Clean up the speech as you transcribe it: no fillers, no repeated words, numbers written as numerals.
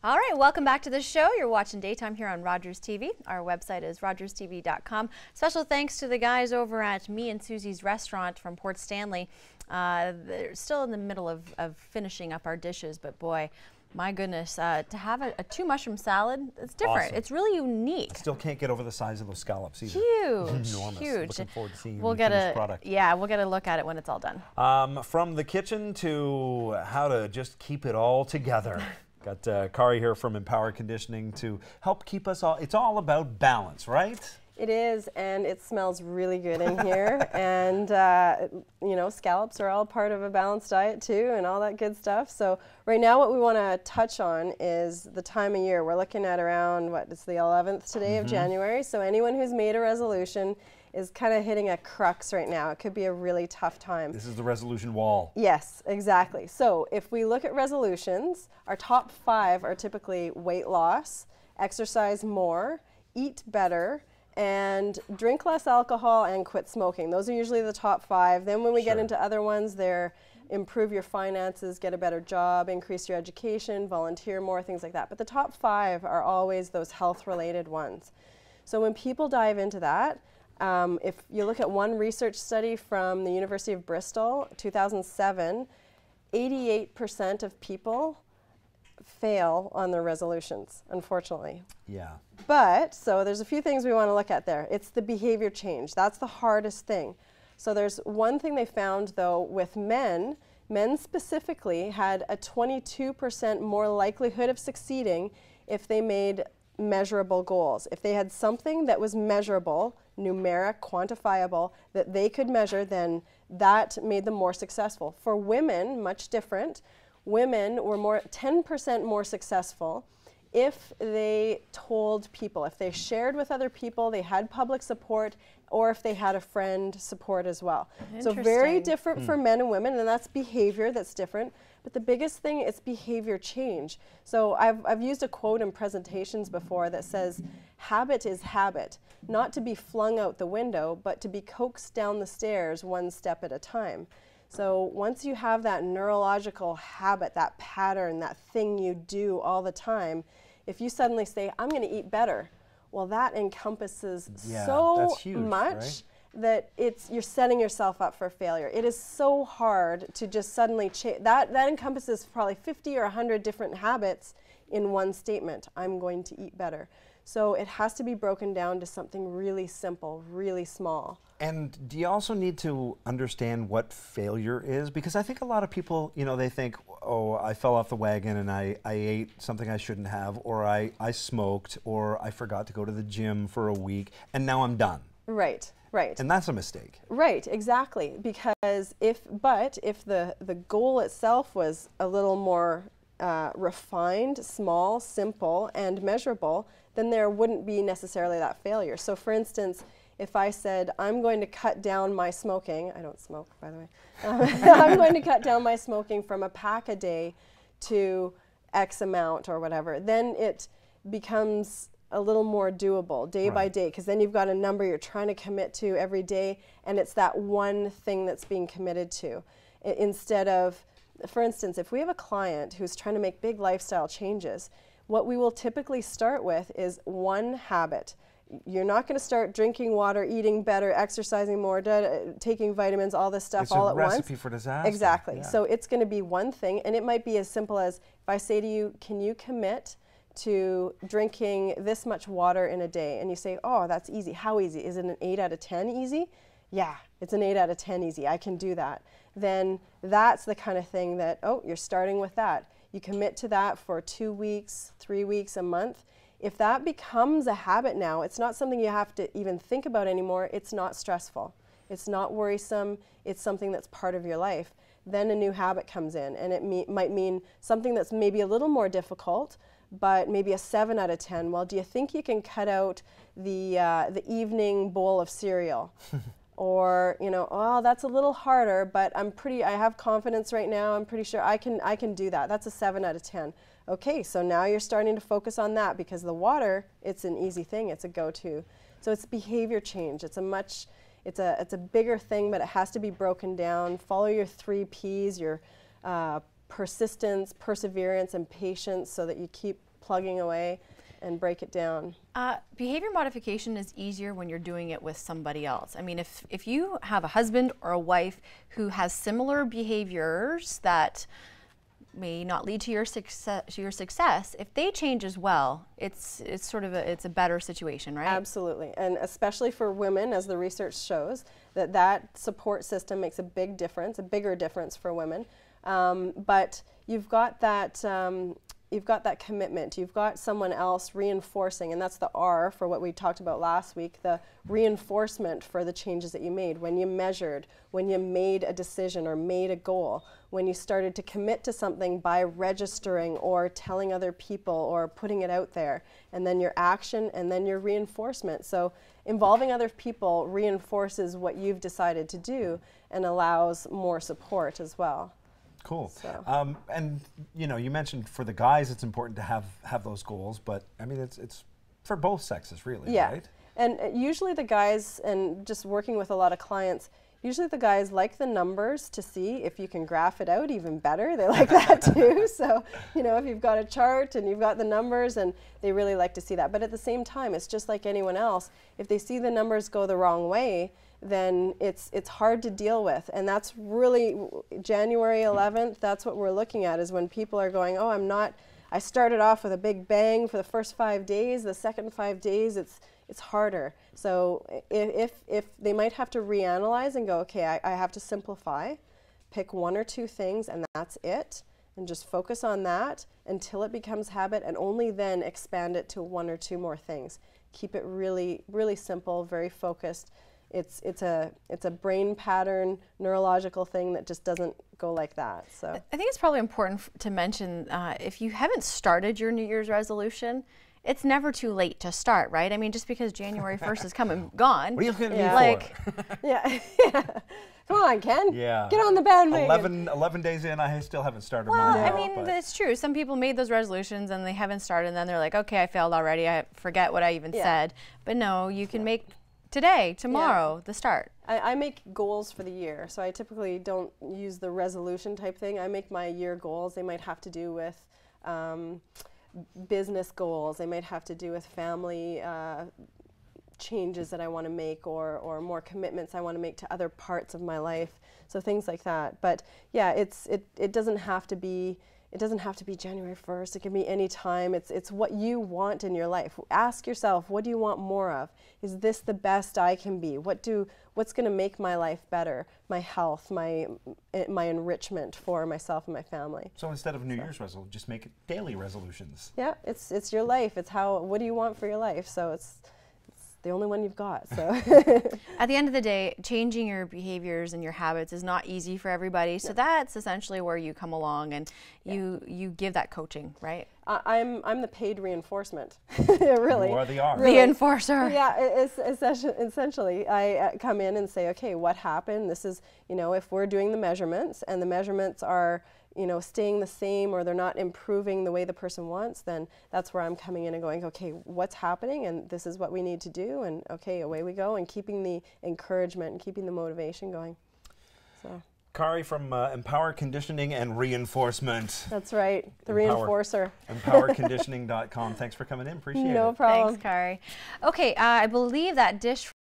All right, welcome back to the show. You're watching Daytime here on Rogers TV. Our website is rogerstv.com. Special thanks to the guys over at Me and Susie's Restaurant from Port Stanley. They're still in the middle of finishing up our dishes, but boy, my goodness, to have a two mushroom salad, it's different. Awesome. It's really unique. Still can't get over the size of those scallops either. Huge, enormous. huge. Looking forward to seeing the finished product. Yeah, we'll get a look at it when it's all done. From the kitchen to how to just keep it all together. Got Kari here from Empower Conditioning to help keep us all. It's all about balance, right? It is, and it smells really good in here. And, you know, scallops are all part of a balanced diet too and all that good stuff. So right now what we want to touch on is the time of year. We're looking at around, it's the 11th today of January. So anyone who's made a resolution is kind of hitting a crux right now. It could be a really tough time. This is the resolution wall. Yes, exactly. So if we look at resolutions, our top 5 are typically weight loss, exercise more, eat better, and drink less alcohol and quit smoking. Those are usually the top 5. Then when we get into other ones, they're improve your finances, get a better job, increase your education, volunteer more, things like that. But the top 5 are always those health-related ones. So when people dive into that, if you look at one research study from the University of Bristol, 2007, 88% of people fail on their resolutions, unfortunately. Yeah. But, so there's a few things we want to look at there. It's the behavior change. That's the hardest thing. So there's one thing they found, though, with men specifically had a 22% more likelihood of succeeding if they made measurable goals. If they had something that was measurable, numeric, quantifiable, that they could measure, then that made them more successful. For women, much different. Women were 10% more successful if they told people, if they shared with other people, they had public support, or if they had a friend support as well. So very different for men and women, and that's behavior that's different. But the biggest thing is behavior change. So I've used a quote in presentations before that says, habit is habit, not to be flung out the window, but to be coaxed down the stairs one step at a time. So once you have that neurological habit, that pattern, that thing you do all the time, if you suddenly say, I'm going to eat better, well, that encompasses so much that you're setting yourself up for failure. It is so hard to just suddenly change. That encompasses probably 50 or 100 different habits in one statement. I'm going to eat better. So it has to be broken down to something really simple, really small. And do you also need to understand what failure is? Because I think a lot of people, you know, they think, oh, I fell off the wagon and I ate something I shouldn't have, or I smoked, or I forgot to go to the gym for a week, and now I'm done. Right. Right. And that's a mistake. Right, exactly. Because if the goal itself was a little more refined, small, simple, and measurable, then there wouldn't be necessarily that failure. So for instance, if I said, I'm going to cut down my smoking, I don't smoke, by the way, I'm going to cut down my smoking from a pack a day to X amount or whatever, then it becomes a little more doable day by day, because then you've got a number you're trying to commit to every day, and it's that one thing that's being committed to. Instead of, for instance, if we have a client who's trying to make big lifestyle changes, what we will typically start with is one habit. You're not going to start drinking water, eating better, exercising more, taking vitamins, all this stuff all at once. It's a recipe for disaster. Exactly. Yeah. So it's going to be one thing, and it might be as simple as, if I say to you, can you commit to drinking this much water in a day? And you say, oh, that's easy. How easy? Is it an 8 out of 10 easy? Yeah, it's an 8 out of 10 easy. I can do that. Then that's the kind of thing that, oh, you're starting with that. You commit to that for 2 weeks, 3 weeks, a month. If that becomes a habit now, it's not something you have to even think about anymore. It's not stressful. It's not worrisome. It's something that's part of your life. Then a new habit comes in, and it might mean something that's maybe a little more difficult, but maybe a 7 out of 10. Well, do you think you can cut out the evening bowl of cereal? Or, you know, oh, that's a little harder, but I have confidence right now. I'm pretty sure I can do that. That's a 7 out of 10. Okay, so now you're starting to focus on that, because the water, it's an easy thing. It's a go-to. So it's behavior change. It's a bigger thing, but it has to be broken down. Follow your 3 Ps, your persistence, perseverance, and patience, so that you keep plugging away and break it down. Behavior modification is easier when you're doing it with somebody else. I mean, if you have a husband or a wife who has similar behaviors that may not lead to your success, if they change as well, it's sort of it's a better situation, right? Absolutely, and especially for women, as the research shows, that support system makes a big difference, a bigger difference for women. But you've got that. You've got that commitment, you've got someone else reinforcing, and that's the R for what we talked about last week, the reinforcement for the changes that you made. When you measured, when you made a decision or made a goal, when you started to commit to something by registering or telling other people or putting it out there, and then your action and then your reinforcement. So involving other people reinforces what you've decided to do and allows more support as well. Cool. So. And you know, you mentioned for the guys it's important to have those goals, but I mean it's for both sexes really, yeah. right? And usually the guys, and just working with a lot of clients, usually the guys like the numbers to see if you can graph it out even better. They like that too. So, you know, if you've got a chart and you've got the numbers, and they really like to see that. But at the same time, it's just like anyone else. If they see the numbers go the wrong way, then it's hard to deal with. And that's really January 11th, that's what we're looking at, is when people are going, oh, I started off with a big bang for the first 5 days, the second 5 days, it's harder. So if they might have to reanalyze and go, okay, I have to simplify, pick 1 or 2 things and that's it, and just focus on that until it becomes habit, and only then expand it to 1 or 2 more things. Keep it really, really simple, very focused. It's a brain pattern, neurological thing that just doesn't go like that. So I think it's probably important to mention, if you haven't started your New Year's resolution, it's never too late to start, right? I mean, just because January 1st is come and gone. What are you looking at me like, for? yeah. Come on, Ken. Yeah. Get on the bandwagon. 11 days in, I still haven't started well, mine. I mean, that's true. Some people made those resolutions and they haven't started, and then they're like, okay, I failed already. I forget what I even said. But no, you can make today, tomorrow, the start. I make goals for the year, so I typically don't use the resolution type thing. I make my year goals. They might have to do with business goals. They might have to do with family changes that I want to make, or more commitments I want to make to other parts of my life. So things like that. But yeah, it doesn't have to be. It doesn't have to be January 1st. It can be any time. It's what you want in your life. Ask yourself, what do you want more of? Is this the best I can be? What's going to make my life better? My health, my enrichment for myself and my family. So instead of New Year's resolution, just make it daily resolutions. Yeah, it's your life. It's what do you want for your life? So it's the only one you've got. So at the end of the day, changing your behaviors and your habits is not easy for everybody. So that's essentially where you come along and you give that coaching, right? I'm the paid reinforcement. Really. You are the R. Really. The enforcer. Yeah, it's essentially I come in and say, okay, what happened? This is, if we're doing the measurements and the measurements are, staying the same, or they're not improving the way the person wants, then that's where I'm coming in and going, okay, what's happening? And this is what we need to do. And okay, away we go. And keeping the encouragement and keeping the motivation going. So. Kari from Empower Conditioning and Reinforcement. That's right, the reinforcer. EmpowerConditioning.com. Thanks for coming in. Appreciate it. No problem. Thanks, Kari. Okay, I believe that dish